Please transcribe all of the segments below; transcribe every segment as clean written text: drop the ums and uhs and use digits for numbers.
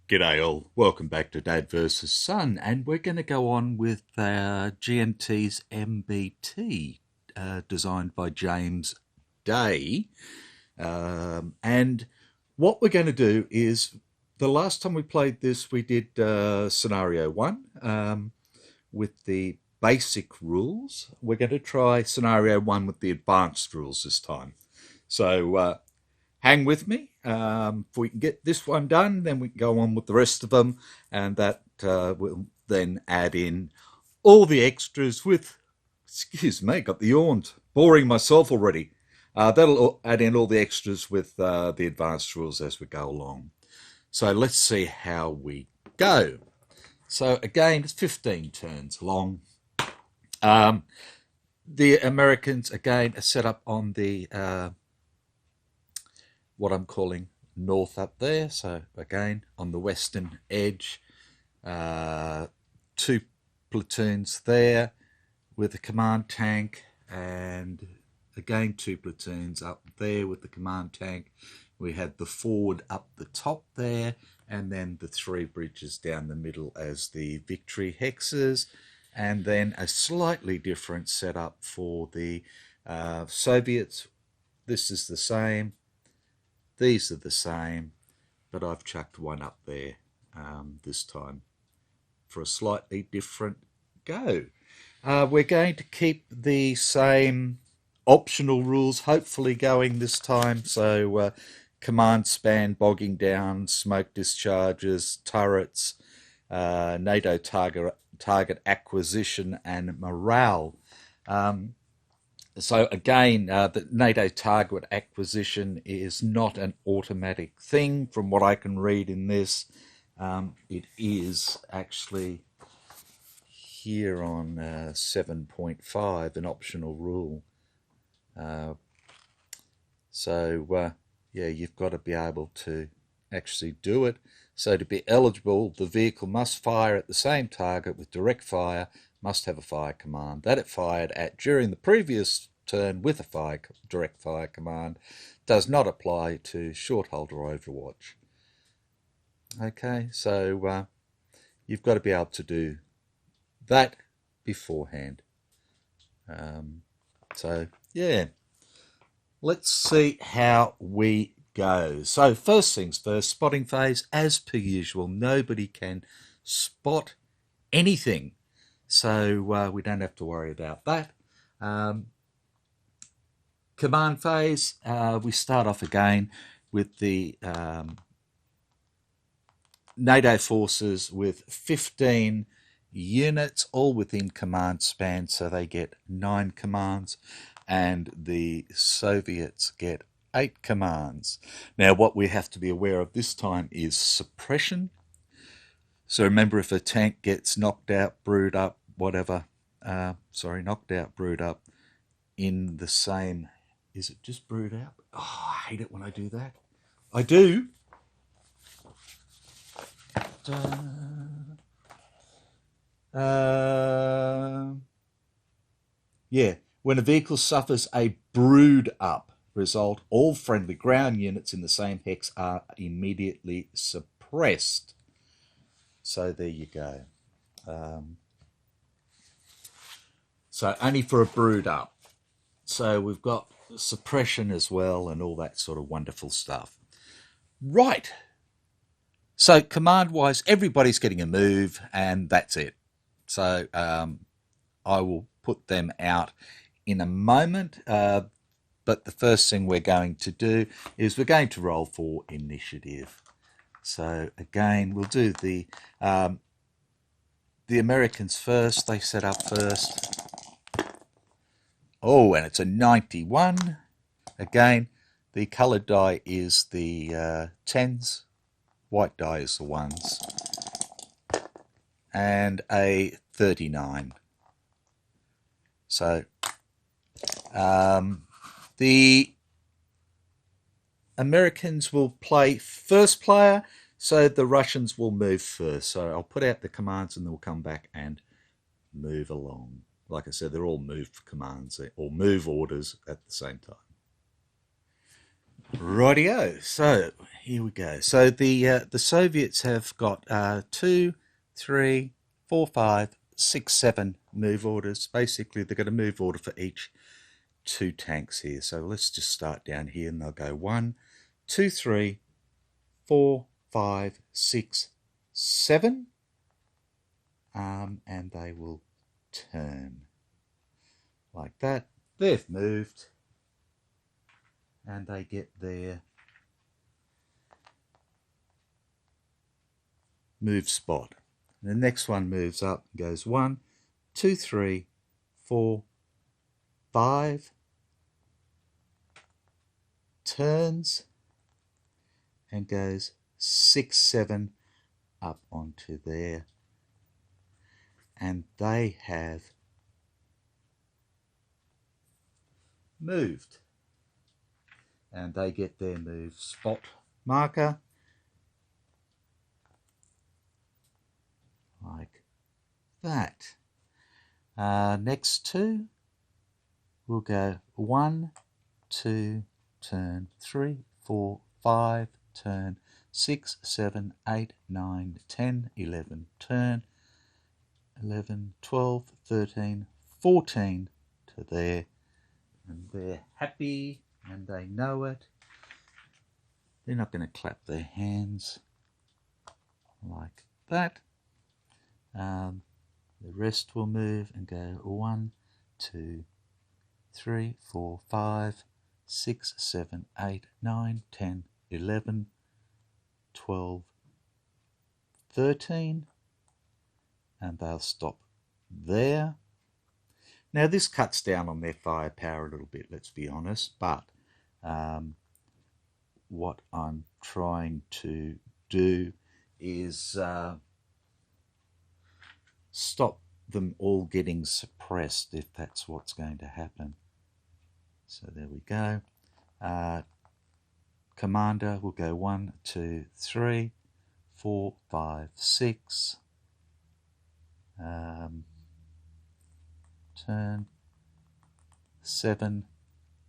G'day all, welcome back to Dad vs Son, and we're going to go on with GMT's MBT, designed by James Day. And what we're going to do is, the last time we played this, we did scenario 1 with the basic rules. We're going to try scenario 1 with the advanced rules this time. So hang with me. If we can get this one done, then we can go on with the rest of them, and that will then add in all the extras with, excuse me, got the yawns, boring myself already. That'll add in all the extras with the advanced rules as we go along. So let's see how we go. So again, it's 15 turns long. The Americans, again, are set up on the what I'm calling north up there. So again, on the western edge, 2 platoons there with a command tank, and again 2 platoons up there with the command tank. We had the forward up the top there, and then the 3 bridges down the middle as the victory hexes, and then a slightly different setup for the Soviets. This is the same. These are the same, but I've chucked one up there this time for a slightly different go. We're going to keep the same optional rules, hopefully, going this time. So command span, bogging down, smoke discharges, turrets, NATO target acquisition, and morale. So again, the NATO target acquisition is not an automatic thing from what I can read in this. It is actually here on 7.5, an optional rule. Yeah, you've got to be able to actually do it. So to be eligible, the vehicle must fire at the same target with direct fire, must have a fire command that it fired at during the previous turn with a direct fire command. Does not apply to short hold or Overwatch. Okay, so you've got to be able to do that beforehand. So yeah, let's see how we go. So first things first, spotting phase. As per usual, nobody can spot anything, so we don't have to worry about that. Command phase, we start off again with the NATO forces with 15 units, all within command span, so they get 9 commands, and the Soviets get 8 commands. Now, what we have to be aware of this time is suppression. So remember, if a tank gets knocked out, brewed up, whatever, knocked out, brewed up in the same, is it just brewed out? Oh, I hate it when I do that. I do. Yeah, when a vehicle suffers a brewed up result, all friendly ground units in the same hex are immediately suppressed. So there you go. So only for a brewed up. So we've got suppression as well and all that sort of wonderful stuff. Right. So command-wise, everybody's getting a move, and that's it. So I will put them out in a moment. But the first thing we're going to do is we're going to roll for initiative. So again, we'll do the Americans first. They set up first. Oh, and it's a 91. Again, the coloured die is the 10s. White die is the 1s. And a 39. So the Americans will play first player. So the Russians will move first. So I'll put out the commands and they'll come back and move along. Like I said, they're all move commands or move orders at the same time. Rightio. So here we go. So the Soviets have got 2, 3, 4, 5, 6, 7 move orders. Basically, they've got a move order for each 2 tanks here. So let's just start down here, and they'll go 1, 2, 3, 4, 5, 6, 7, and they will turn like that. They've moved, and they get their move spot. And the next one moves up and goes 1, 2, 3, 4, 5, turns, and goes 6, 7 up onto there. And they have moved. And they get their move spot marker. Like that. Next 2, we'll go 1, 2, turn, 3, 4, 5, turn, 6, 7, 8, 9, 10, 11, turn, 11, 12, 13, 14 to there. And they're happy and they know it. They're not going to clap their hands like that. The rest will move and go 1, 2, 3, 4, 5, 6, 7, 8, 9, 10, 11, 12, 13, and they'll stop there. Now this cuts down on their firepower a little bit, let's be honest, but what I'm trying to do is stop them all getting suppressed if that's what's going to happen. So there we go. Commander will go 1, 2, 3, 4, 5, 6. Turn 7,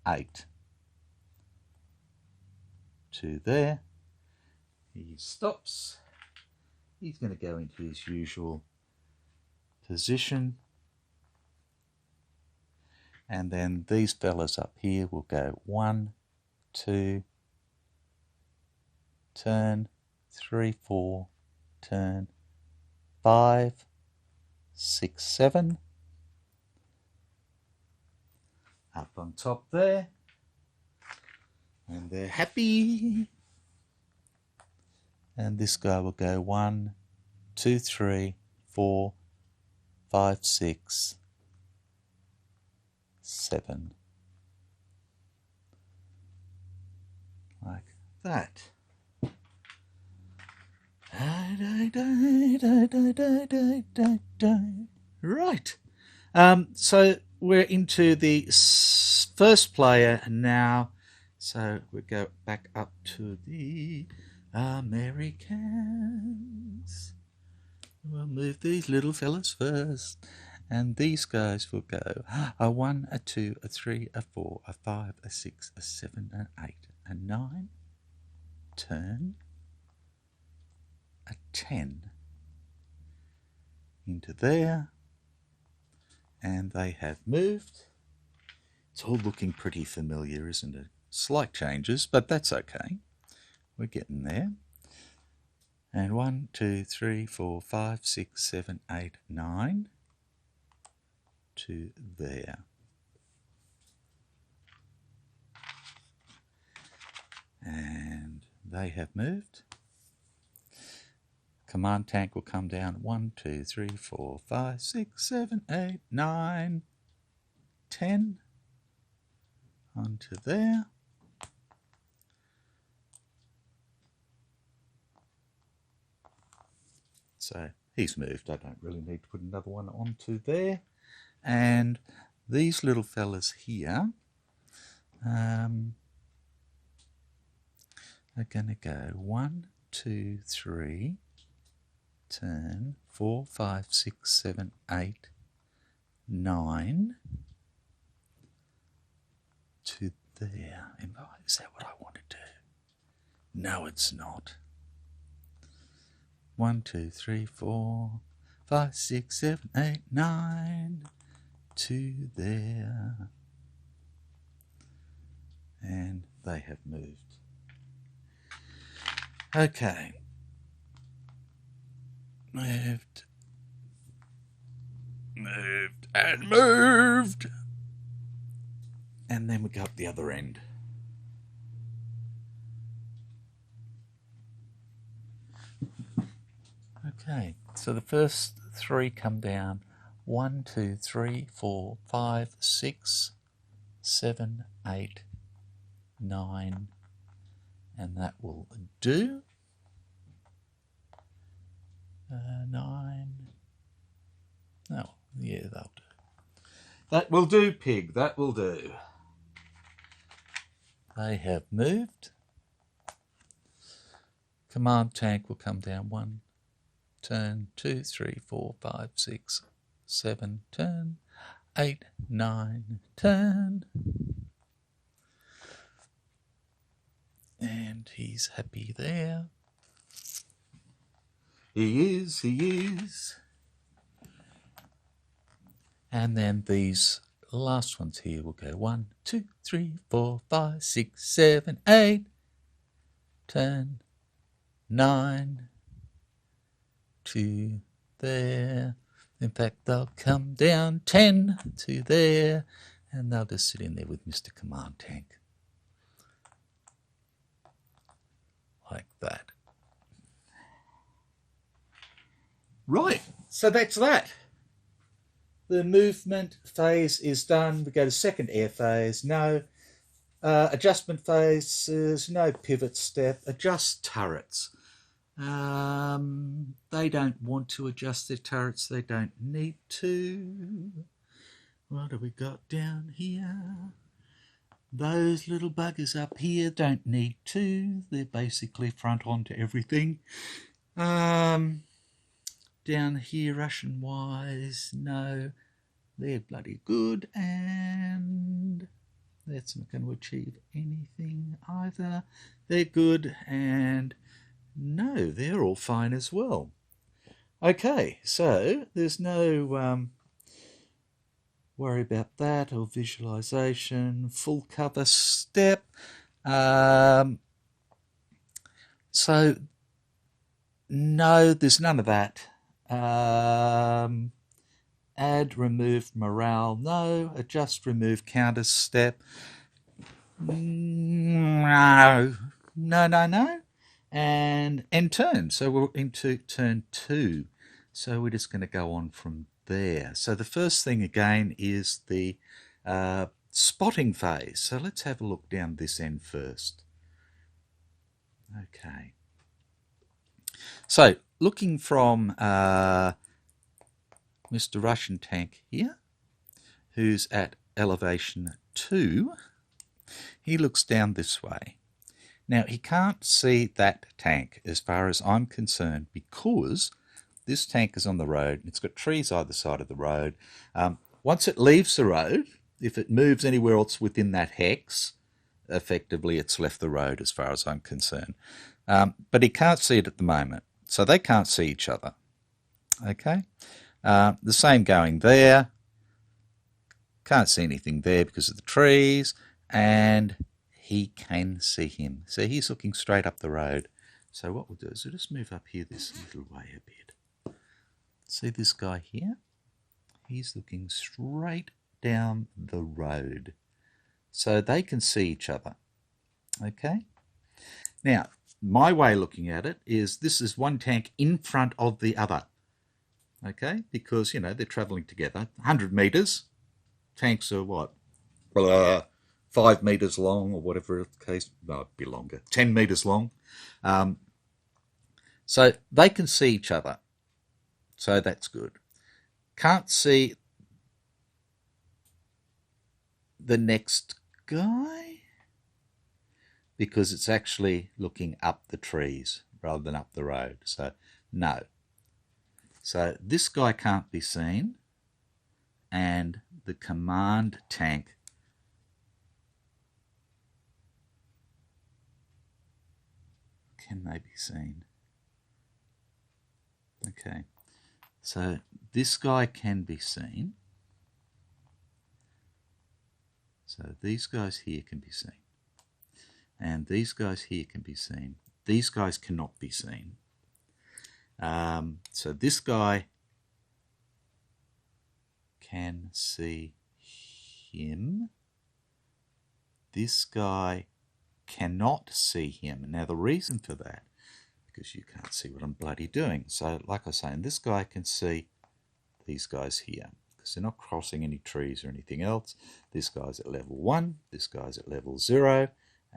8 to there. He stops. He's going to go into his usual position, and then these fellas up here will go 1, 2, turn, 3, 4, turn, 5, 6, 7, up on top there, and they're happy. And this guy will go 1, 2, 3, 4, 5, 6, 7, like that. Right. So we're into the first player now. So we go back up to the Americans. We'll move these little fellas first. And these guys will go a 1, a 2, a 3, a 4, a 5, a 6, a 7, an 8, a 9. Turn. A 10 into there. And they have moved. It's all looking pretty familiar, isn't it? Slight changes, but that's okay. We're getting there. And 1, 2, 3, 4, 5, 6, 7, 8, 9 to there. And they have moved. Command tank will come down 1, 2, 3, 4, 5, 6, 7, 8, 9, 10 onto there. So he's moved. I don't really need to put another one onto there. And these little fellas here are going to go 1, 2, 3, turn 4, 5, 6, 7, 8, 9 to there. Is that what I want to do? No, it's not. 1, 2, 3, 4, 5, 6, 7, 8, 9 to there. And they have moved. Okay. Moved. Moved and moved. And then we go up the other end. Okay, so the first 3 come down. 1, 2, 3, 4, 5, 6, 7, 8, 9, and that will do. 9. Oh, yeah, that'll do. That will do, pig. That will do. They have moved. Command tank will come down 1, turn 2, 3, 4, 5, 6, 7, turn 8, 9, turn. And he's happy there. He is. And then these last ones here will go 1, 2, 3, 4, 5, 6, 7, 8, turn 9 to there. In fact, they'll come down 10 to there, and they'll just sit in there with Mr. Command Tank. Like that. Right, so that's that. The movement phase is done. We go to second air phase. No adjustment phases, no pivot step. Adjust turrets. They don't want to adjust their turrets. They don't need to. What have we got down here? Those little buggers up here don't need to. They're basically front on to everything. Down here, Russian-wise, no. They're bloody good, and that's not going to achieve anything either. They're good, and no, they're all fine as well. Okay, so there's no worry about that, or visualization, full cover step. So no, there's none of that. Add, remove morale, no. Adjust, remove counter step, no. And end turn. So we're into turn 2. So we're just going to go on from there. So the first thing again is the spotting phase. So let's have a look down this end first. Okay. So looking from Mr. Russian Tank here, who's at elevation 2, he looks down this way. Now, he can't see that tank as far as I'm concerned, because this tank is on the road. It's got trees either side of the road. Once it leaves the road, if it moves anywhere else within that hex, effectively it's left the road as far as I'm concerned. But he can't see it at the moment, so they can't see each other. Okay? The same going there. Can't see anything there because of the trees, and he can see him. So he's looking straight up the road. So what we'll do is we'll just move up here this little way a bit. See this guy here? He's looking straight down the road. So they can see each other. Okay? Now, my way of looking at it is this is one tank in front of the other. Okay? Because, you know, they're travelling together. 100 metres. Tanks are what? 5 metres long, or whatever the case. No, it'd be longer. 10 metres long. So they can see each other. So that's good. Can't see the next guy because it's actually looking up the trees rather than up the road. So no. So this guy can't be seen, and the command tank can they be seen? Okay, so this guy can be seen. So these guys here can be seen. And these guys here can be seen. These guys cannot be seen. So this guy can see him. This guy cannot see him. Now the reason for that, because you can't see what I'm bloody doing. So like I was saying, this guy can see these guys here, because they're not crossing any trees or anything else. This guy's at level 1, this guy's at level 0,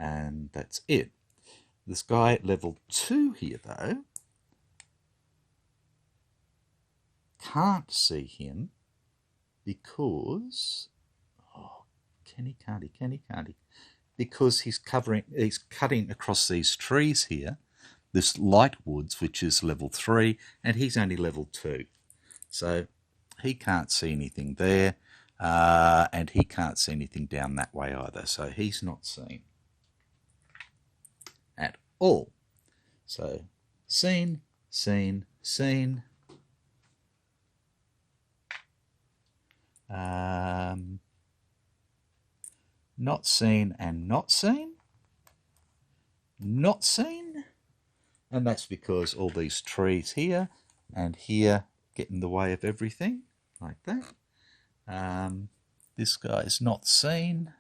and that's it. This guy at level 2 here, though, can't see him because, can he? Because he's cutting across these trees here, this light woods, which is level 3, and he's only level 2. So he can't see anything there, and he can't see anything down that way either. So he's not seen at all. So seen, seen, seen. Not seen and not seen. Not seen. And that's because all these trees here and here get in the way of everything, like that. This guy is not seen.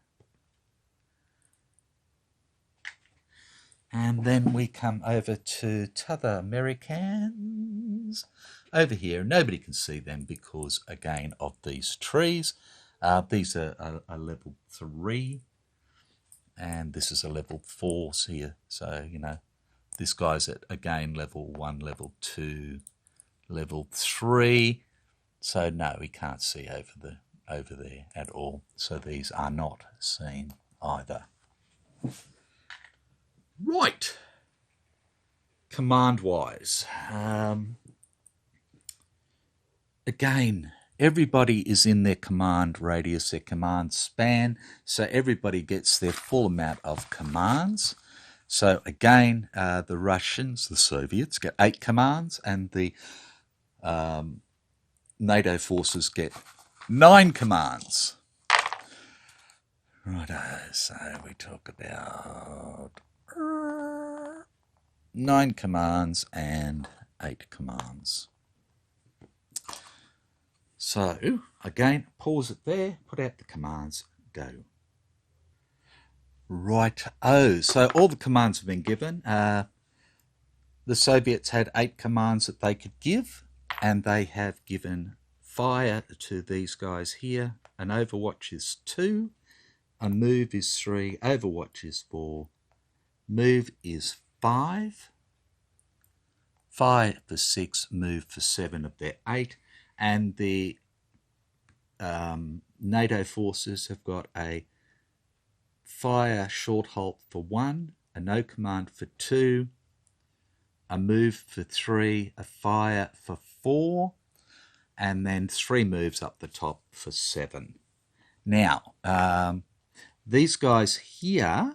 And then we come over to t'other Americans. Over here, nobody can see them because, again, of these trees. These are level 3, and this is a level 4 here. So, you know, this guy's at, again, level 1, level 2, level 3. So, no, we can't see over there at all. So these are not seen either. Right. Command-wise. Again, everybody is in their command radius, their command span, so everybody gets their full amount of commands. So again, the Russians, the Soviets, get 8 commands, and the NATO forces get 9 commands. Righto, so we talk about 9 commands and 8 commands. So, again, pause it there, put out the commands, go. Right-o, so all the commands have been given. The Soviets had 8 commands that they could give, and they have given fire to these guys here. An Overwatch is 2, a move is 3, Overwatch is 4, move is 5, fire for 6, move for 7 of their 8. And the NATO forces have got a fire short halt for 1, a no command for 2, a move for 3, a fire for 4, and then 3 moves up the top for 7. Now, these guys here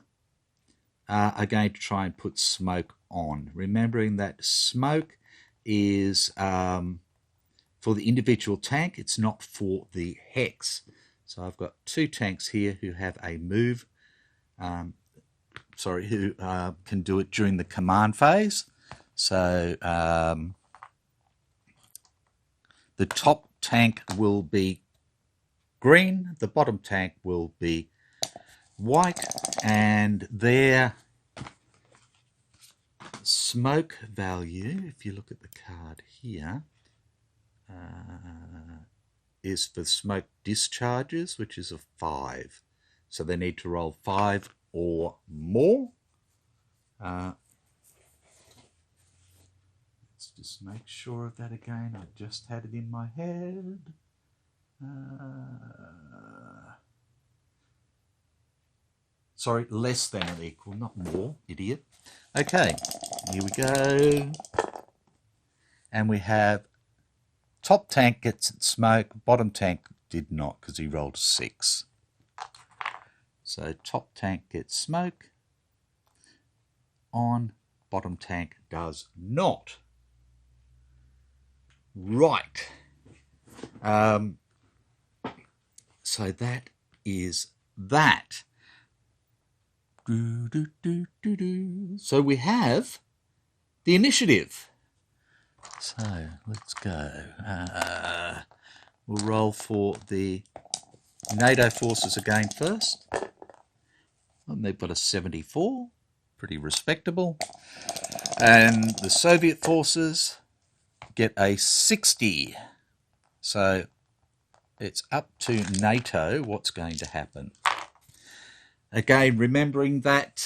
are going to try and put smoke on, remembering that smoke is for the individual tank, it's not for the hex. So I've got 2 tanks here who have a move, who can do it during the command phase. So the top tank will be green, the bottom tank will be white, and their smoke value, if you look at the card here, is for smoke discharges, which is a 5. So they need to roll 5 or more. Let's just make sure of that again. I just had it in my head. Sorry, less than or equal, not more, idiot. Okay, Here we go. And we have top tank gets smoke, bottom tank did not because he rolled a 6. So top tank gets smoke, on, bottom tank does not. Right. So that is that. So we have the initiative. So let's go. We'll roll for the NATO forces again first. And they've got a 74, pretty respectable. And the Soviet forces get a 60. So it's up to NATO what's going to happen. Again, remembering that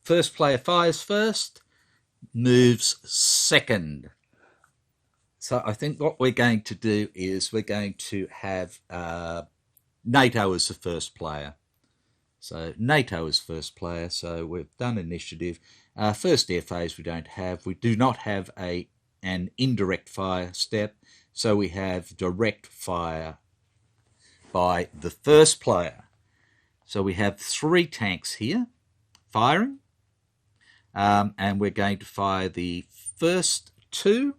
first player fires first, moves second. So I think what we're going to do is we're going to have NATO as the first player. So NATO is first player, so we've done initiative. First air phase we don't have. We do not have an indirect fire step, so we have direct fire by the first player. So we have 3 tanks here firing, and we're going to fire the first 2.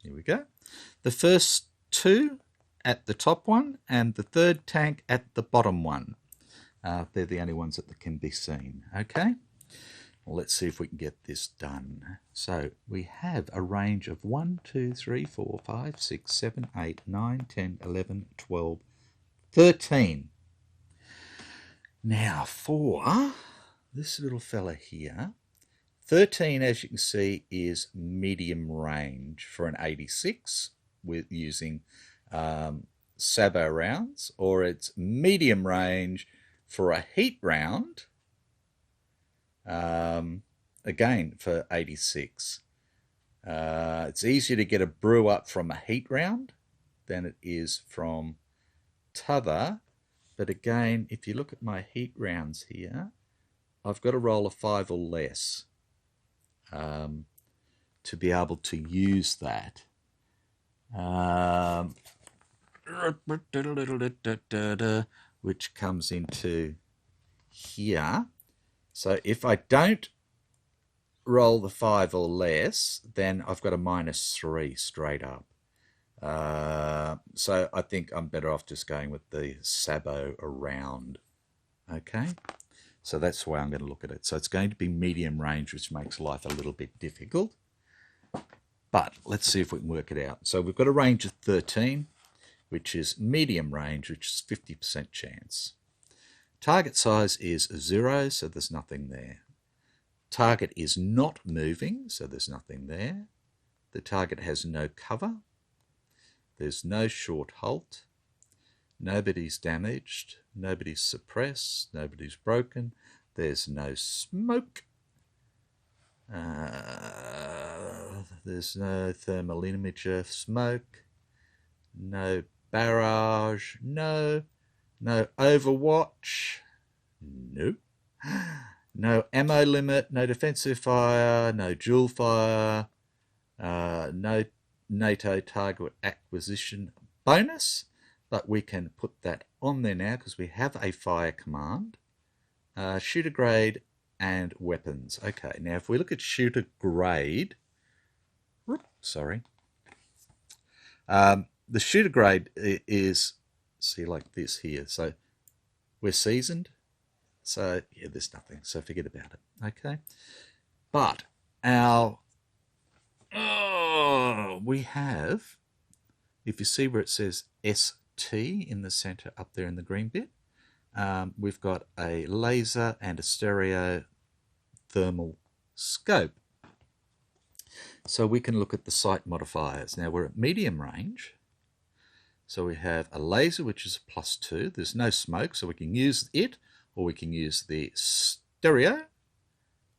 Here we go. The first 2 at the top one and the third tank at the bottom one. They're the only ones that can be seen. Okay, well, let's see if we can get this done. So we have a range of 1, 2, 3, 4, 5, 6, 7, 8, 9, 10, 11, 12, 13. Now for this little fella here, 13, as you can see, is medium range for an 86 with using Sabo rounds, or it's medium range for a heat round, again for 86. It's easier to get a brew up from a heat round than it is from t'other, but again, if you look at my heat rounds here, I've got to roll a 5 or less to be able to use that. Which comes into here. So if I don't roll the 5 or less, then I've got a -3 straight up. So I think I'm better off just going with the Sabo around. Okay, so that's the way I'm going to look at it. So it's going to be medium range, which makes life a little bit difficult. But let's see if we can work it out. So we've got a range of 13, which is medium range, which is 50% chance. Target size is 0, so there's nothing there. Target is not moving, so there's nothing there. The target has no cover. There's no short halt. Nobody's damaged. Nobody's suppressed. Nobody's broken. There's no smoke. There's no thermal imager smoke. No barrage. No Overwatch. Nope. No ammo limit. No defensive fire. No dual fire. No NATO target acquisition bonus. But we can put that on there now because we have a fire command. Shooter grade and weapons. Okay, now if we look at shooter grade, sorry, the shooter grade is, see, like this here. So we're seasoned. So yeah, there's nothing. So forget about it. Okay, but our we have, if you see where it says ST in the center up there in the green bit, we've got a laser and a stereo thermal scope. So we can look at the sight modifiers. Now we're at medium range. So we have a laser, which is a +2. There's no smoke, so we can use it, or we can use the stereo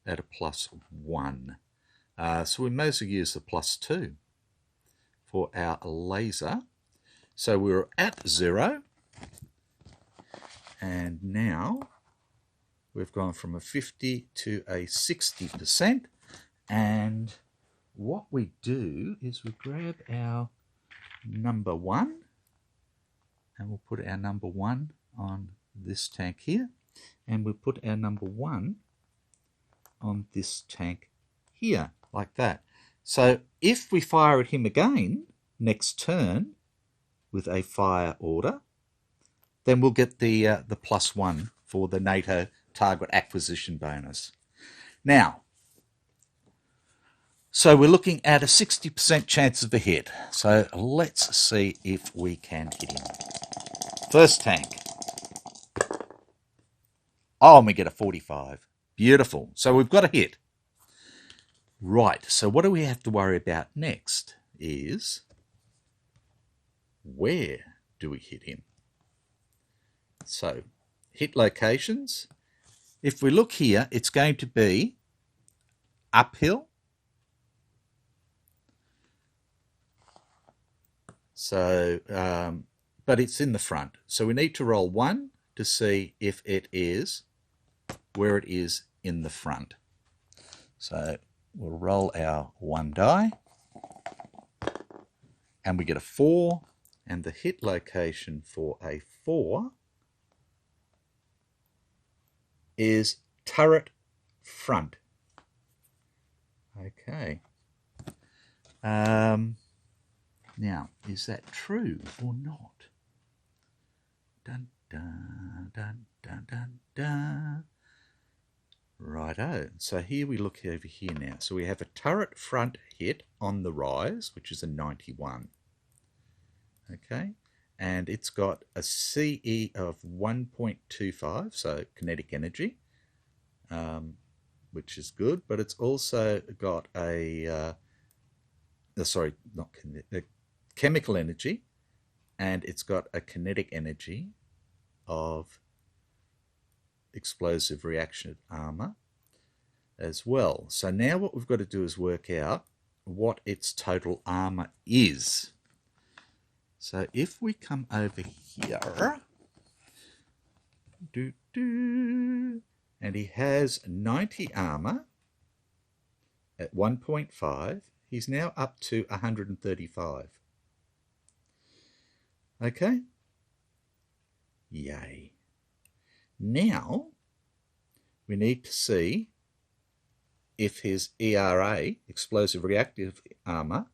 at a +1. So we may as well use the +2 for our laser. So we're at 0. And now we've gone from a 50 to a 60%. And what we do is we grab our number 1, and we'll put our number 1 on this tank here, and we'll put our number 1 on this tank here, like that. So if we fire at him again next turn with a fire order, then we'll get the +1 for the NATO target acquisition bonus. Now, so we're looking at a 60% chance of a hit. So let's see if we can hit him. First tank. Oh, and we get a 45. Beautiful. So we've got a hit. Right, so what do we have to worry about next is where do we hit him? So, hit locations. If we look here, it's going to be uphill. So, but it's in the front. So we need to roll 1 to see if it is where it is in the front. So we'll roll our 1 die, and we get a 4, and the hit location for a 4 is turret front. Okay. Now, is that true or not? Dun, dun, dun, dun, dun, dun. Righto. So here we look over here now. So we have a turret front hit on the rise, which is a 91. Okay. And it's got a CE of 1.25, so kinetic energy, which is good. But it's also got a, chemical energy, and it's got a kinetic energy of explosive reaction armor as well. So now what we've got to do is work out what its total armor is. So if we come over here, and he has 90 armor at 1.5, he's now up to 135. Okay? Yay. Now, we need to see if his ERA, explosive reactive armor,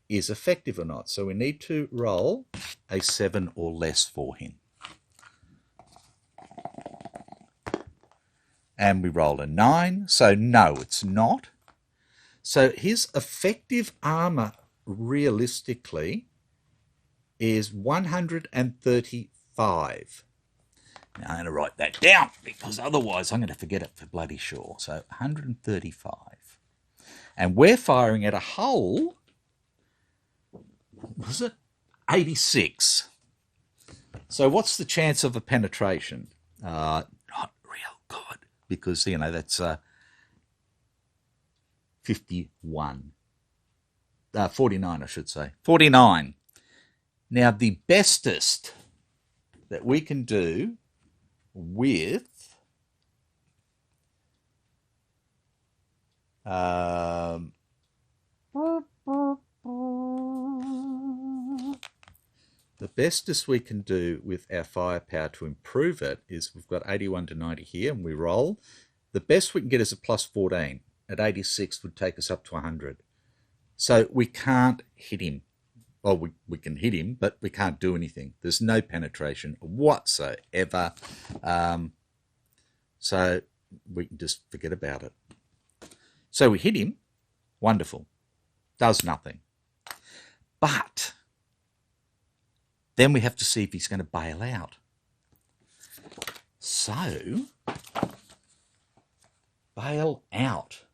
is effective or not. So we need to roll a 7 or less for him. And we roll a 9, so no, it's not. So his effective armor, realistically, is 135. Now I'm going to write that down, because otherwise I'm going to forget it for bloody sure. So 135. And we're firing at a hull, was it? 86. So what's the chance of a penetration? Not real good, because, you know, that's 51. 49, I should say. 49. Now, the bestest that we can do with the bestest we can do with our firepower to improve it is we've got 81 to 90 here, and we roll. The best we can get is a plus 14. At 86 would take us up to 100. So we can't hit him. Well, we can hit him, but we can't do anything. There's no penetration whatsoever. So we can just forget about it. So we hit him. Wonderful. Does nothing. But then we have to see if he's going to bail out. So, bail out.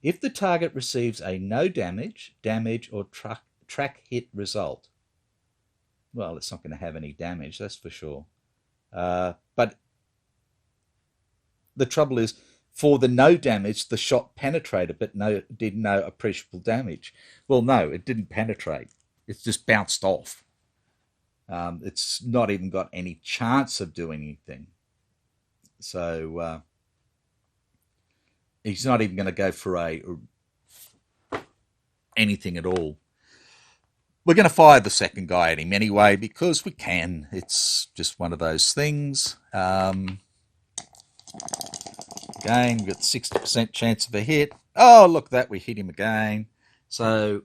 If the target receives a no damage, or track hit result, well, it's not going to have any damage, that's for sure. But the trouble is, for the no damage, the shot penetrated, but did no appreciable damage. Well, no, it didn't penetrate. It's just bounced off. It's not even got any chance of doing anything. So he's not even going to go for anything at all. We're going to fire the second guy at him anyway because we can. It's just one of those things. Again, we've got 60% chance of a hit. Oh, look at that, we hit him again. So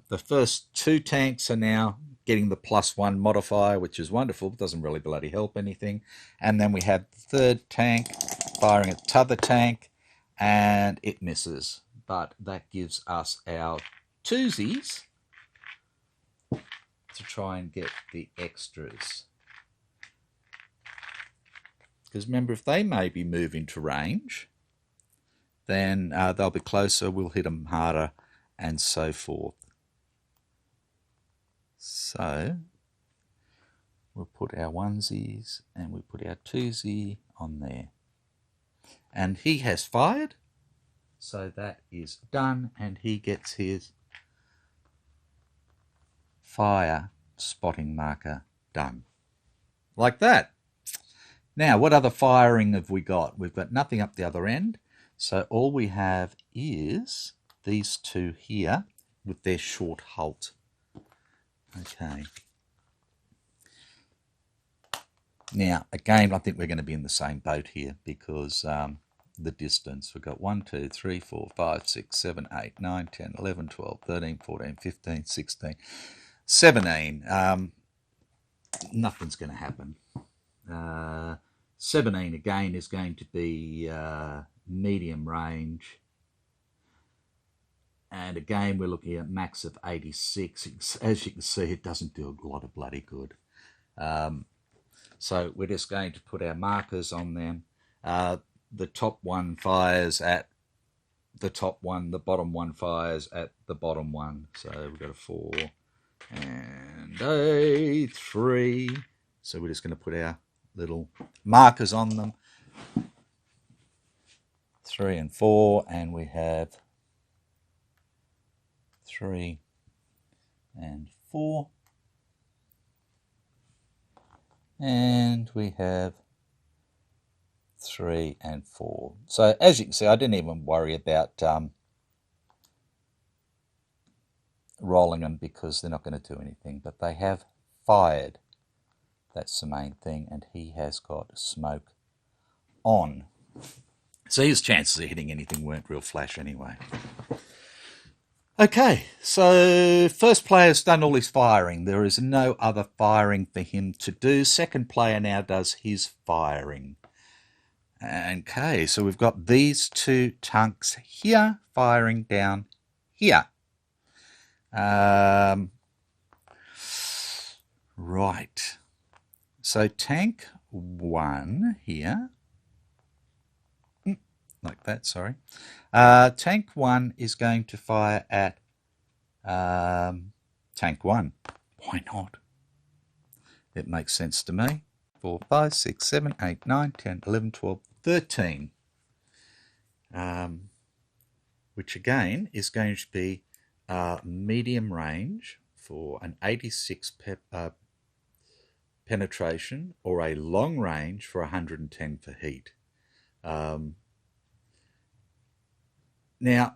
the first two tanks are now getting the +1 modifier, which is wonderful, but doesn't really bloody help anything. And then we have the third tank firing at the t'other tank, and it misses. But that gives us our twosies to try and get the extras. Because remember, if they maybe move into range, then they'll be closer, we'll hit them harder, and so forth. So we'll put our onesies and we put our twosie on there. And he has fired, so that is done, and he gets his fire spotting marker done. Like that. Now, what other firing have we got? We've got nothing up the other end, so all we have is these two here with their short halt. Okay. Now, again, I think we're going to be in the same boat here because the distance, we've got 1, 2, 3, 4, 5, 6, 7, 8, 9, 10, 11, 12, 13, 14, 15, 16, 17. Nothing's going to happen. 17 again is going to be medium range. And again, we're looking at max of 86. As you can see, it doesn't do a lot of bloody good. So we're just going to put our markers on them. The top one fires at the top one, the bottom one fires at the bottom one. So we've got a 4 and a 3. So we're just going to put our little markers on them. 3 and 4, and we have 3 and 4, and we have 3 and 4. So as you can see, I didn't even worry about rolling them because they're not going to do anything, but they have fired. That's the main thing, and he has got smoke on. So his chances of hitting anything weren't real flash anyway. Okay, so first player's done all his firing. There is no other firing for him to do. Second player now does his firing. Okay, so we've got these two tanks here firing down here. Right. So tank 1 here. Like that, sorry. Tank 1 is going to fire at tank 1. Why not? It makes sense to me. 4, 5, 6, 7, 8, 9, 10, 11, 12, 13. Which again is going to be medium range for an 86 penetration, or a long range for 110 for heat. Now,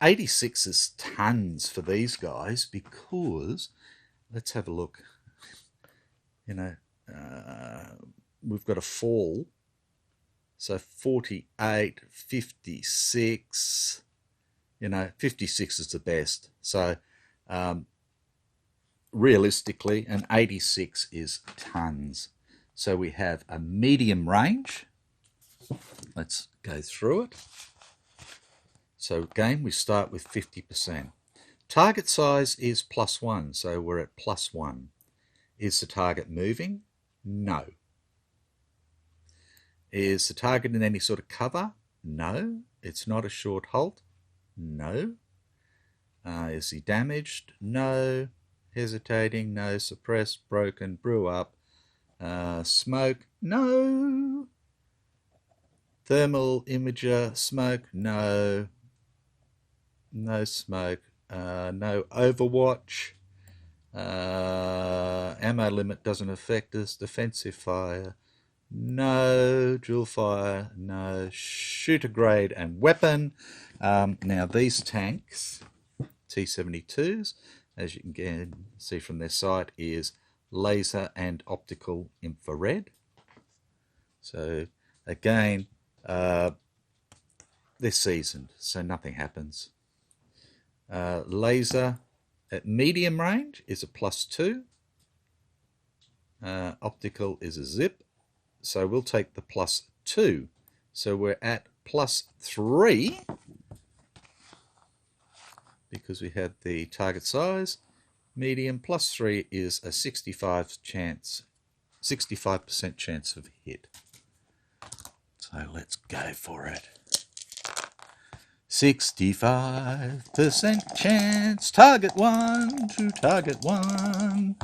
86 is tons for these guys because, let's have a look, you know, we've got a fall, so 48, 56, you know, 56 is the best. So realistically, an 86 is tons. So we have a medium range. Let's go through it. So again, we start with 50%. Target size is +1, so we're at +1. Is the target moving? No. Is the target in any sort of cover? No. It's not a short halt? No. Is he damaged? No. Hesitating? No. Suppressed? Broken? Brew up? Smoke? No. Thermal imager? Smoke? No. No smoke. No Overwatch. Ammo limit doesn't affect us. Defensive fire. no. Dual fire, no. Shooter grade and weapon. Now these tanks, T-72s, as you can see from their sight, is laser and optical infrared. So again, they're seasoned, so nothing happens. Laser at medium range is a +2. Optical is a zip, so we'll take the +2. So we're at +3 because we had the target size. Medium +3 is a 65% chance of hit. So let's go for it. 65% chance. Target 1 to target 1.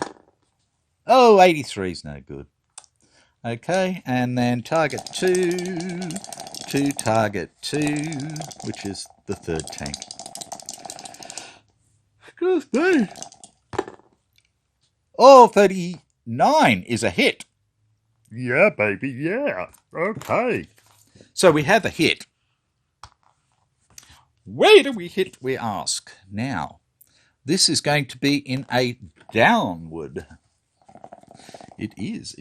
Oh, 83 is no good. Okay, and then target 2 to target 2, which is the third tank. Excuse me. Oh, 39 is a hit. Yeah, baby, yeah. Okay. So we have a hit. Where do we hit, we ask? Now, this is going to be in a downward. It is.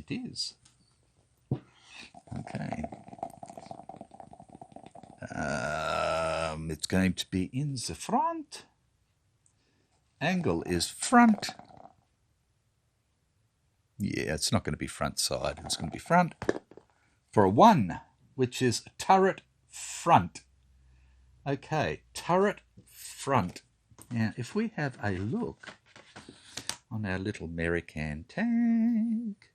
Okay. It's going to be in the front. Angle is front. Yeah, it's not going to be front side. It's going to be front. For a 1, which is turret front. Okay, turret front. Now, if we have a look on our little American tank,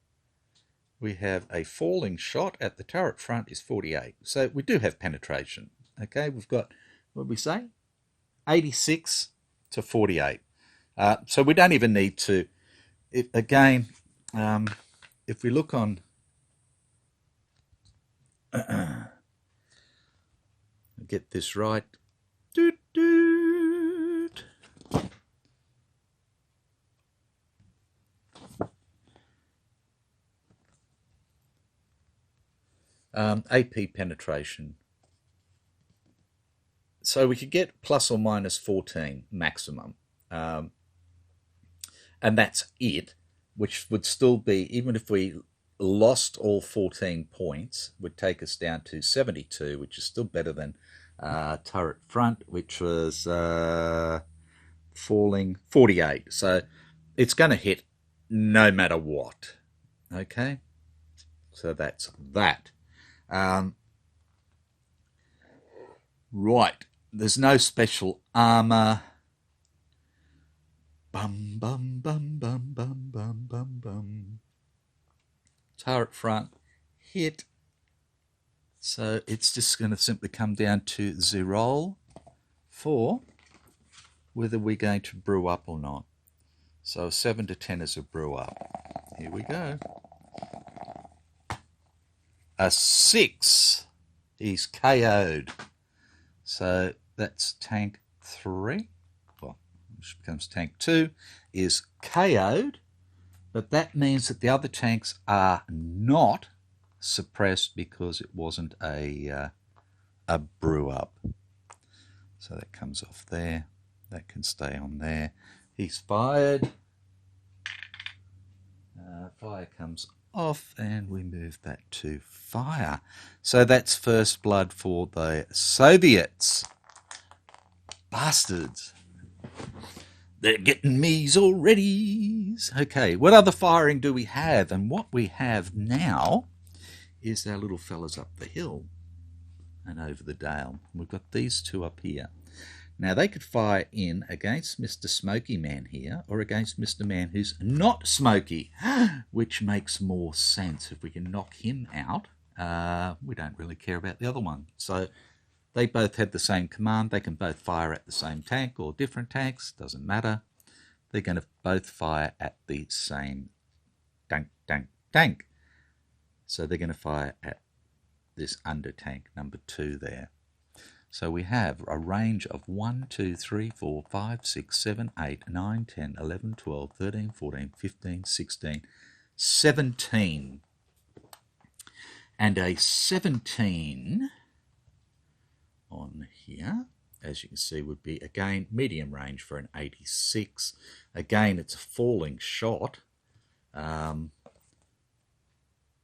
we have a falling shot at the turret front is 48. So we do have penetration. Okay, we've got, what did we say? 86 to 48. So we don't even need to, if we look on, get this right. Doot, doot. AP penetration. So we could get ±14 maximum. And that's it, which would still be, even if we lost all 14 points, would take us down to 72, which is still better than turret front, which was falling 48. So it's going to hit no matter what. Okay, so that's that. Right, there's no special armor. Bum, bum, bum, bum, bum, bum, bum, bum. Turret front, hit. So it's just going to simply come down to the roll for whether we're going to brew up or not. So 7 to 10 is a brew up. Here we go. A 6 is KO'd. So that's tank 3. Well, which becomes tank 2 is KO'd. But that means that the other tanks are not suppressed because it wasn't a brew up. So that comes off there. That can stay on there. He's fired. Fire comes off and we move that to fire. So that's first blood for the Soviets. Bastards. They're getting me's already. Okay, what other firing do we have? And what we have now is our little fellas up the hill and over the dale. We've got these two up here. Now, they could fire in against Mr. Smoky Man here or against Mr. Man who's not smoky, which makes more sense. If we can knock him out, we don't really care about the other one. So they both had the same command. They can both fire at the same tank or different tanks. Doesn't matter. They're going to both fire at the same tank. So they're going to fire at this under tank number 2 there. So we have a range of 1, 2, 3, 4, 5, 6, 7, 8, 9, 10, 11, 12, 13, 14, 15, 16, 17. and a 17 on here, as you can see, would be, again, medium range for an 86. Again, it's a falling shot.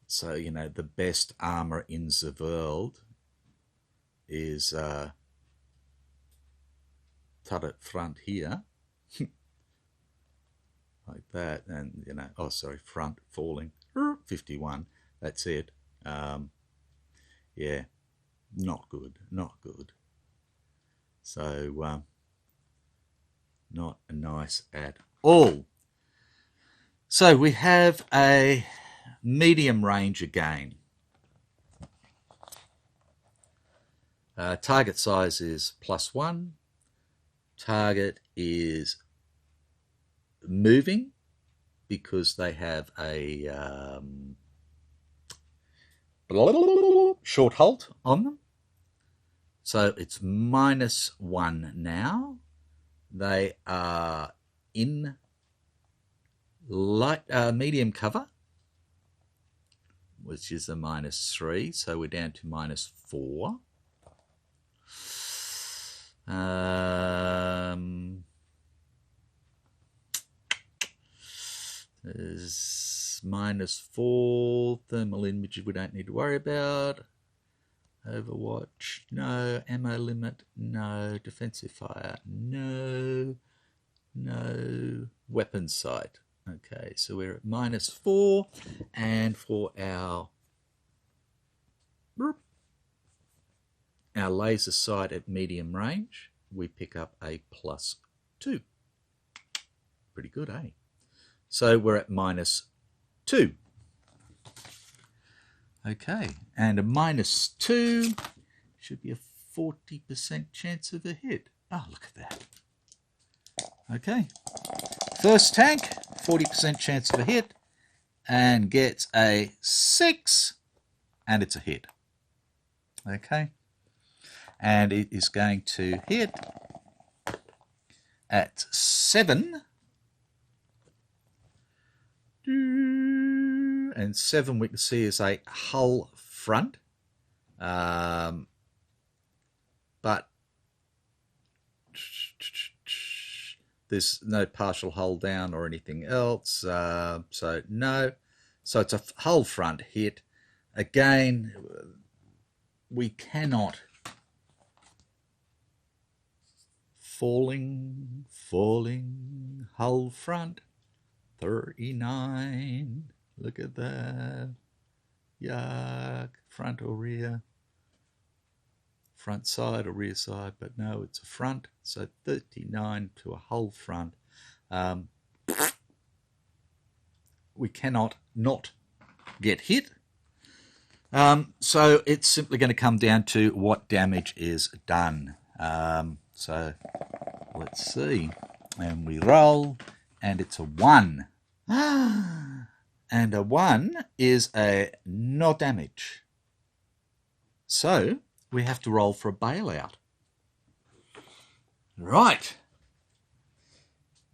So, you know, the best armor in the world is turret front here. Like that. And, you know, oh, sorry, front falling. 51. That's it. Yeah, not good. Not good. So, not nice at all. So we have a medium range again. Target size is +1. Target is moving because they have a short halt on them. So it's -1 now. They are in light medium cover, which is a -3. So we're down to -4. There's -4. Thermal image we don't need to worry about. Overwatch, no. Ammo limit, no. Defensive fire, no. No. Weapon sight. Okay, so we're at -4. And for our laser sight at medium range, we pick up a +2. Pretty good, eh? So we're at -2. Okay, and a -2 should be a 40% chance of a hit. Oh, look at that. Okay, first tank, 40% chance of a hit, and gets a 6, and it's a hit. Okay, and it is going to hit at 7. And 7 we can see is a hull front, but there's no partial hull down or anything else, so no. So it's a hull front hit. Again, we cannot falling hull front 39. Look at that. Yuck. Front or rear? Front side or rear side, but no, it's a front. So 39 to a hull front. We cannot not get hit. So it's simply going to come down to what damage is done. So let's see. And we roll, and it's a 1. And a 1 is a no damage. So we have to roll for a bailout. Right.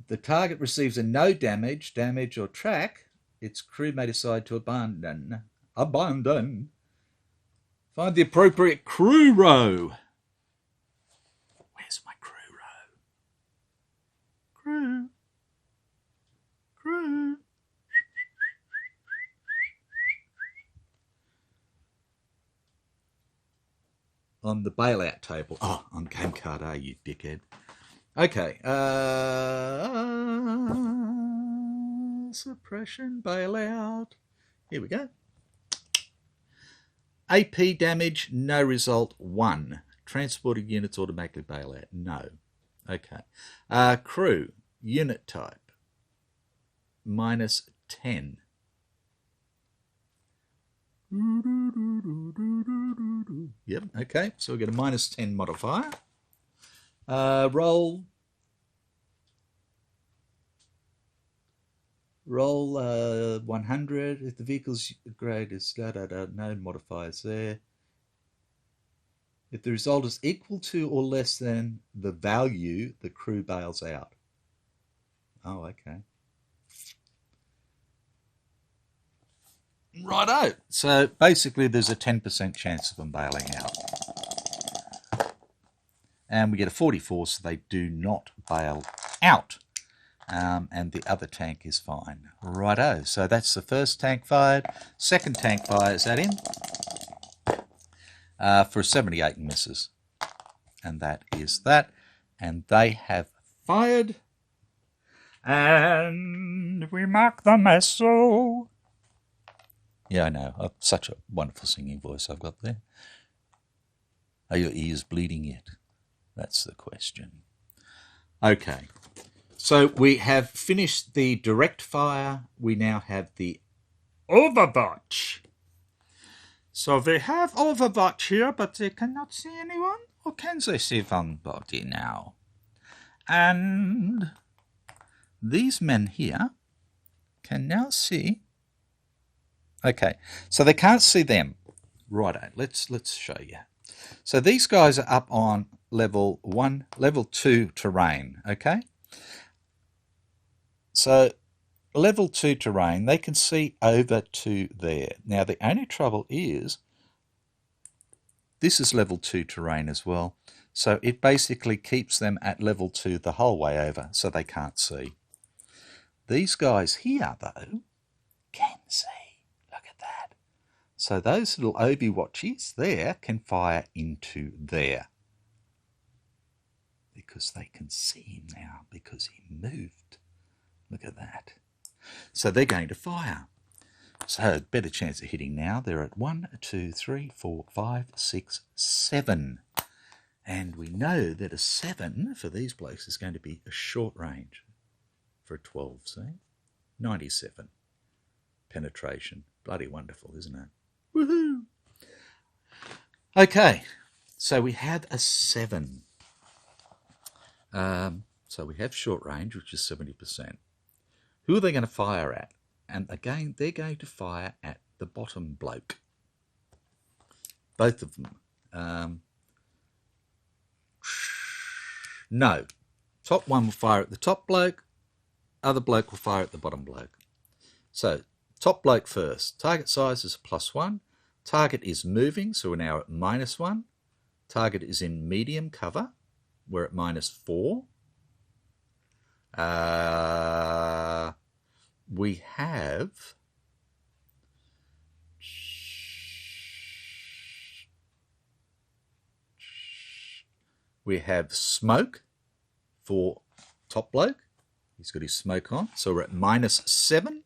The target receives a no damage, or track. Its crew may decide to abandon. Find the appropriate crew row. Where's my crew row? Crew. On the bailout table. Oh, on game card A, you dickhead. Okay. Suppression, bailout. Here we go. AP damage, no result, 1. Transporting units automatically bailout, no. Okay. Crew, unit type, -10. Yep, okay, so we get a -10 modifier. Roll 100. If the vehicle's grade is no modifiers there. If the result is equal to or less than the value, the crew bails out. Oh, okay. Righto. So basically there's a 10% chance of them bailing out. And we get a 44, so they do not bail out. And the other tank is fine. Righto. So that's the first tank fired. Second tank fires at him for a 78 and misses. And that is that. And they have fired. And we mark them as so. Yeah, I know. Such a wonderful singing voice I've got there. Are your ears bleeding yet? That's the question. Okay. So we have finished the direct fire. We now have the Overwatch. So they have Overwatch here, but they cannot see anyone? Or can they see somebody now? And these men here can now see. Okay, so they can't see them. Righto, let's show you. So these guys are up on level 1, level 2 terrain, okay? So level 2 terrain, they can see over to there. Now the only trouble is, this is level 2 terrain as well. So it basically keeps them at level 2 the whole way over, so they can't see. These guys here, though, can see. Look at that. So those little Overwatchies there can fire into there. Because they can see him now, because he moved. Look at that. So they're going to fire. So better chance of hitting now. They're at 1, 2, 3, 4, 5, 6, 7. And we know that a 7 for these blokes is going to be a short range for a 12, see? 97. Penetration. Bloody wonderful, isn't it? Woohoo! Okay, so we had a 7. So we have short range, which is 70%. Who are they going to fire at? And again, they're going to fire at the bottom bloke. Both of them. No. Top one will fire at the top bloke. Other bloke will fire at the bottom bloke. So, top bloke first. Target size is +1. Target is moving, so we're now at -1. Target is in medium cover. We're at -4. We have smoke for top bloke. He's got his smoke on. So we're at -7.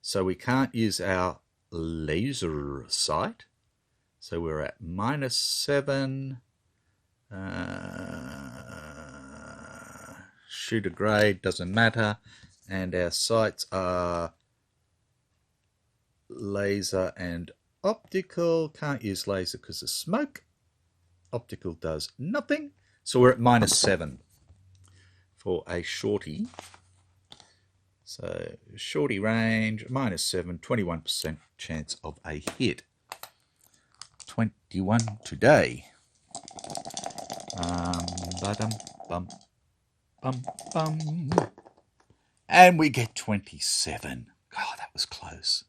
So we can't use our laser sight. So we're at -7. Shooter grade, doesn't matter. And our sights are laser and optical. Can't use laser because of smoke. Optical does nothing. So we're at -7 for a shorty. So shorty range, -7, 21% chance of a hit. 21 today. And we get 27. God, that was close.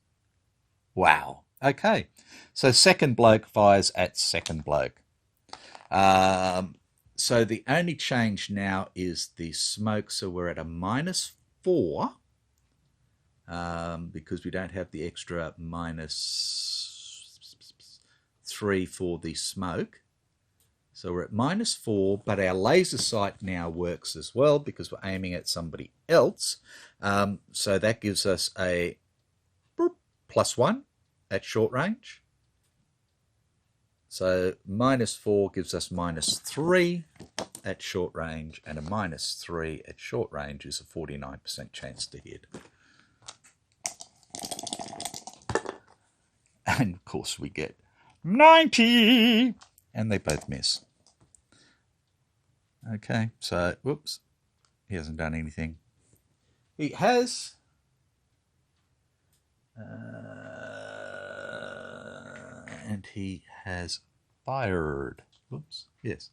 Wow. Okay. So second bloke fires at second bloke. So the only change now is the smoke. So we're at a -4 because we don't have the extra -3 for the smoke. So we're at -4, but our laser sight now works as well because we're aiming at somebody else. So that gives us a +1 at short range. So -4 gives us -3 at short range, and a -3 at short range is a 49% chance to hit. And of course we get 90, and they both miss. Okay, so, whoops, he hasn't done anything. He has. And he has fired. Whoops, yes,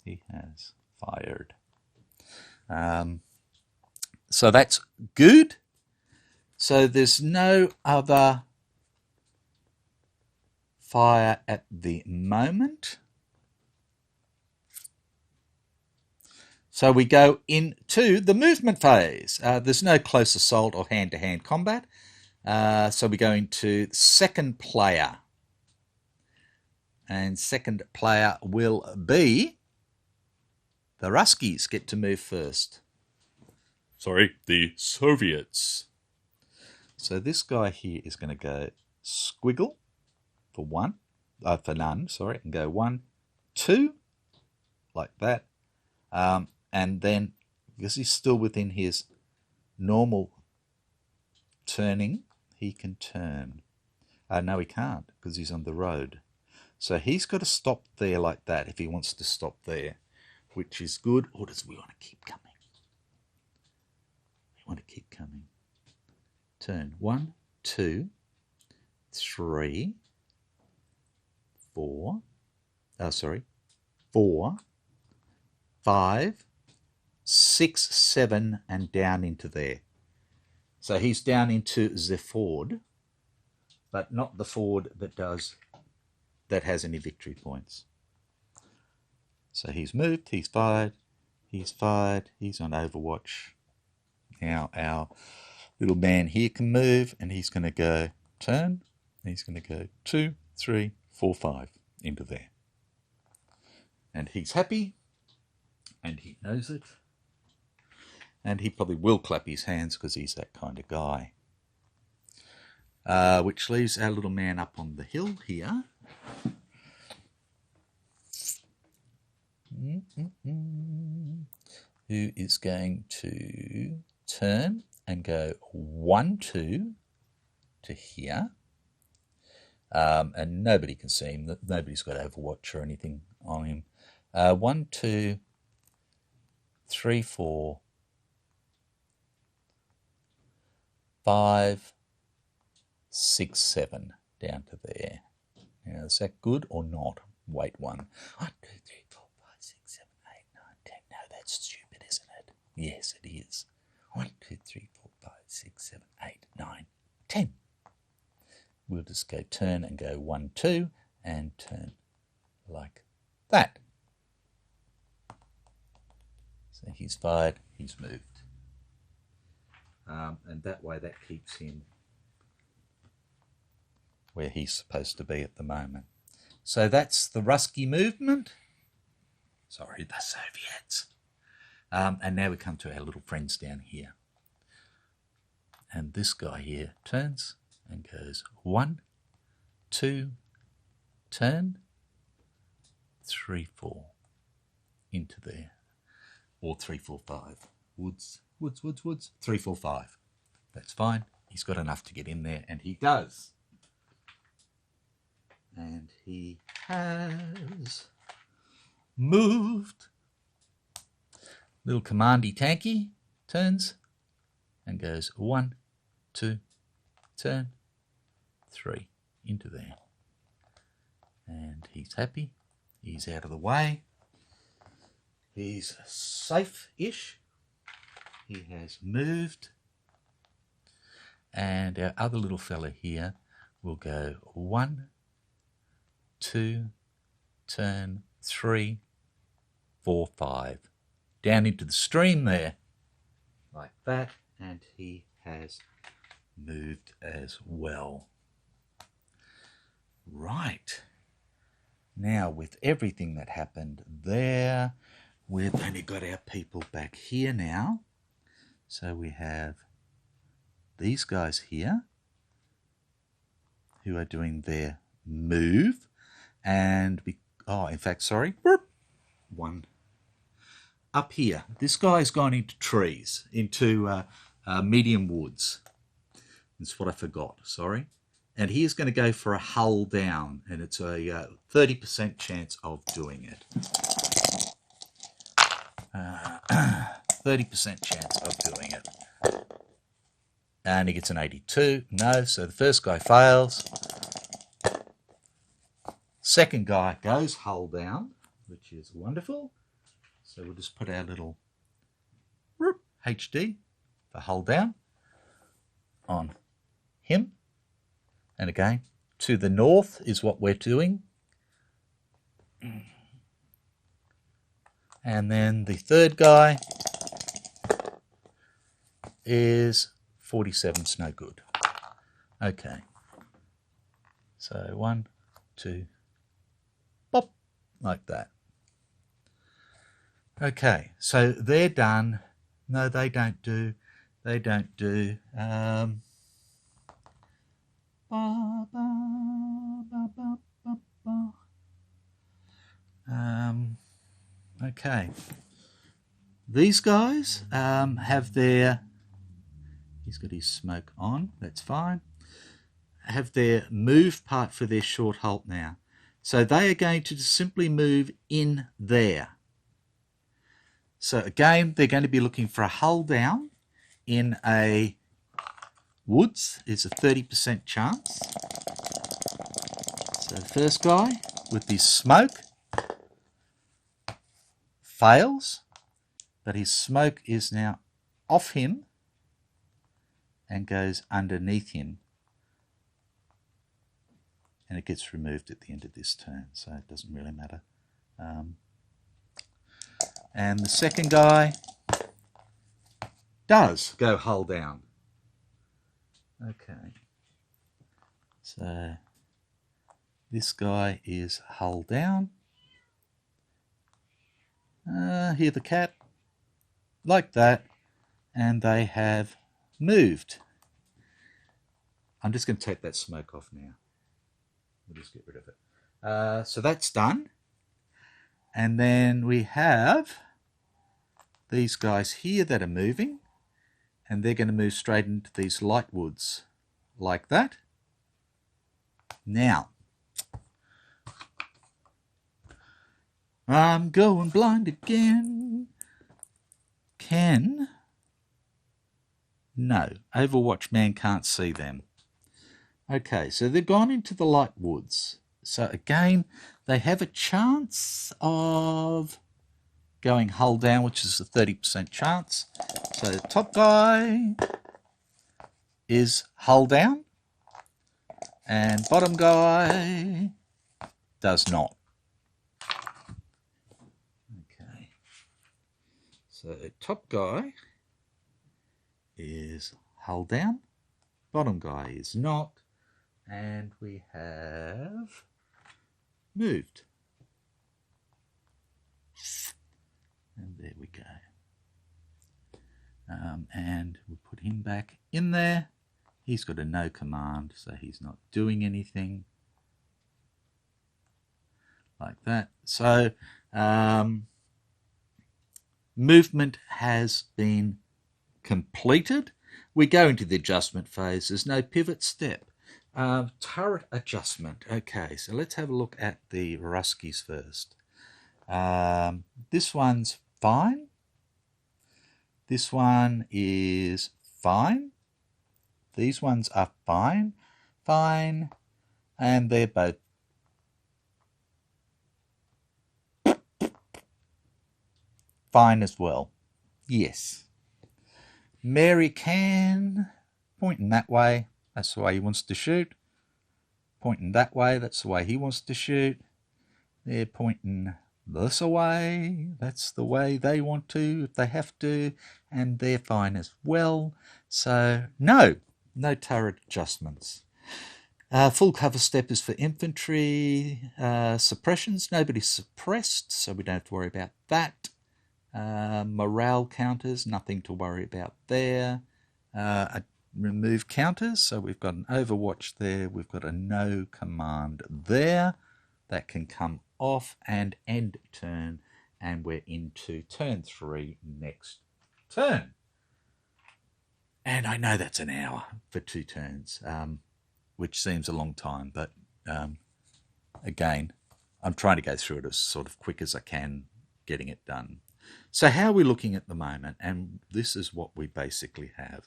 he has fired. So that's good. So there's no other fire at the moment. So we go into the movement phase. There's no close assault or hand-to-hand combat. So we go into second player. And second player will be the Ruskies get to move first. Sorry, the Soviets. So this guy here is going to go squiggle for none, and go 1, 2, like that. And then, because he's still within his normal turning, he can turn. No, he can't, because he's on the road. So he's got to stop there like that if he wants to stop there, which is good. Or does we want to keep coming? We want to keep coming. Turn 1, 2, 3, 4. 4, 5, 6, 7, and down into there. So he's down into the Ford, but not the Ford that has any victory points. So he's moved, he's fired, he's on Overwatch. Now our little man here can move, and he's going to go turn, and he's going to go 2, 3, 4, 5 into there. And he's happy, and he knows it. And he probably will clap his hands because he's that kind of guy. Which leaves our little man up on the hill here. Who is going to turn and go 1, 2 to here. And nobody can see him. Nobody's got Overwatch or anything on him. 1, 2, 3, 4, 5, 6, 7 down to there. Now, is that good or not? Wait, 1, 2, 3, 4, 5, 6, 7, 8, 9, 10. No, that's stupid, isn't it? Yes, it is. 1, 2, 3, 4, 5, 6, 7, 8, 9, 10. We'll just go turn and go 1, 2 and turn like that. So he's fired, he's moved. And that way that keeps him where he's supposed to be at the moment. So that's the Rusky movement. Sorry, the Soviets. And now we come to our little friends down here. And this guy here turns and goes 1, 2, turn, 3, 4 into there. Or 3, 4, 5. Woods. 3, 4, 5. That's fine. He's got enough to get in there, and he does. And he has moved. Little commandy tanky turns and goes 1, 2, turn, 3 into there. And he's happy. He's out of the way. He's safe-ish. He has moved. And our other little fella here will go 1, 2, turn, 3, 4, 5. Down into the stream there. Like that. And he has moved as well. Right. Now, with everything that happened there, we've only got our people back here now. So we have these guys here who are doing their move. And, one up here. This guy's gone into trees, into medium woods. That's what I forgot, sorry. And he is going to go for a hull down, and it's a 30% chance of doing it. 30% chance of doing it. And he gets an 82. No, so the first guy fails. Second guy goes hull down, which is wonderful. So we'll just put our little HD for hull down. on him. And again, to the north is what we're doing. And then the third guy is 47's no good. Okay. So 1, 2, pop, like that. Okay, so they're done. No, they don't do. They don't do. Okay. These guys have their. He's got his smoke on. That's fine. Have their move part for their short halt now. So they are going to just simply move in there. So again, they're going to be looking for a hull down in a woods. Is a 30% chance. So the first guy with his smoke fails, but his smoke is now off him and goes underneath him. And it gets removed at the end of this turn, so it doesn't really matter. And the second guy does go hull down. Okay. So this guy is hull down. Hear the cat. Like that. And they have moved. I'm just going to take that smoke off now. We'll just get rid of it. So that's done. And then we have these guys here that are moving. And they're going to move straight into these light woods. Like that. Now, I'm going blind again. No, Overwatch man can't see them. Okay, so they've gone into the light woods. So again, they have a chance of going hull down, which is a 30% chance. So the top guy is hull down, and bottom guy does not. Okay, so the top guy is hull down, bottom guy is not, and we have moved. And there we go. And we'll put him back in there. He's got a no command, so he's not doing anything. Like that. So movement has been completed. We go into the adjustment phase. There's no pivot step. Turret adjustment. Okay, so let's have a look at the Ruskies first. This one's fine. This one is fine. These ones are fine. Fine. And they're both fine as well. Yes. Mary can. Pointing that way. That's the way he wants to shoot. Pointing that way. That's the way he wants to shoot. They're pointing this away. That's the way they want to, if they have to. And they're fine as well. So, no turret adjustments. Full cover step is for infantry. Suppressions, nobody's suppressed, so we don't have to worry about that. Morale counters, nothing to worry about there. Remove counters, so we've got an Overwatch there, we've got a no command there. That can come off and end turn, and we're into turn 3 next turn. And I know that's an hour for 2 turns, which seems a long time, but again, I'm trying to go through it as sort of quick as I can, getting it done. So how are we looking at the moment? And this is what we basically have,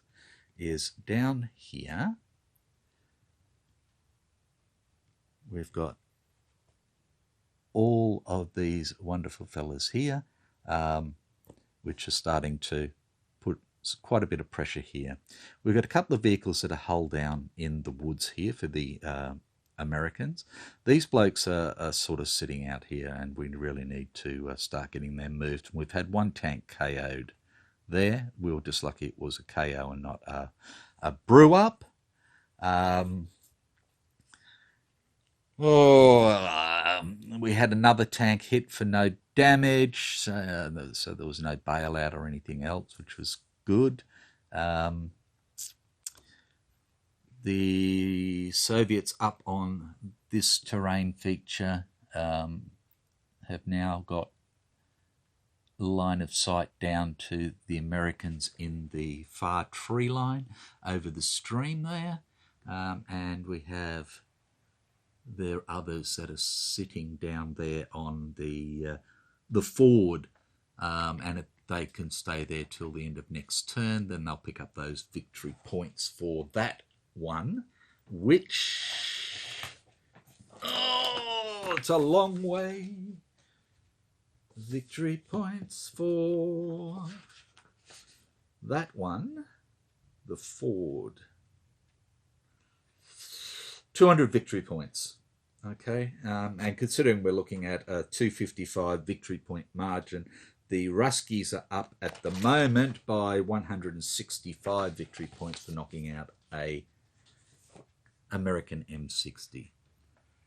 is down here, we've got all of these wonderful fellas here, which are starting to put It's quite a bit of pressure here. We've got a couple of vehicles that are hull down in the woods here for the Americans. These blokes are sort of sitting out here, and we really need to start getting them moved. We've had one tank KO'd there. We were just lucky it was a KO and not a brew up. We had another tank hit for no damage, so there was no bailout or anything else, which was good. The Soviets up on this terrain feature have now got line of sight down to the Americans in the far tree line over the stream there, and we have there are others that are sitting down there on the ford, and if they can stay there till the end of next turn, then they'll pick up those victory points for that one, which, oh, it's a long way. Victory points for that one, the ford. 200 victory points. Okay, and considering we're looking at a 255 victory point margin, the Ruskies are up at the moment by 165 victory points for knocking out a American M60.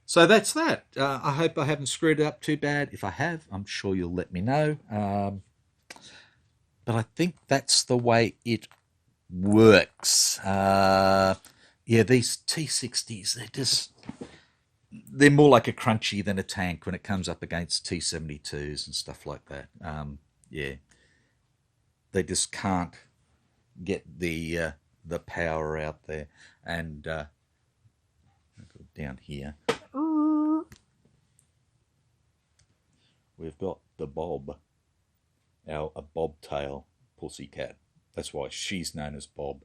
So that's that. I hope I haven't screwed it up too bad. If I have, I'm sure you'll let me know. But I think that's the way it works. Yeah, these T60s, they're more like a crunchy than a tank when it comes up against T72s and stuff like that. Yeah, they just can't get the power out there. And down here, we've got the Bob, a bobtail pussycat. That's why she's known as Bob.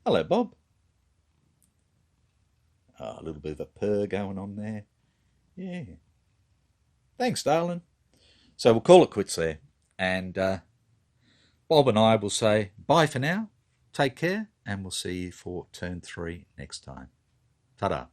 Hello, Bob. A little bit of a purr going on there. Yeah. Thanks, darling. So we'll call it quits there. And Bob and I will say bye for now. Take care. And we'll see you for turn 3 next time. Ta-da.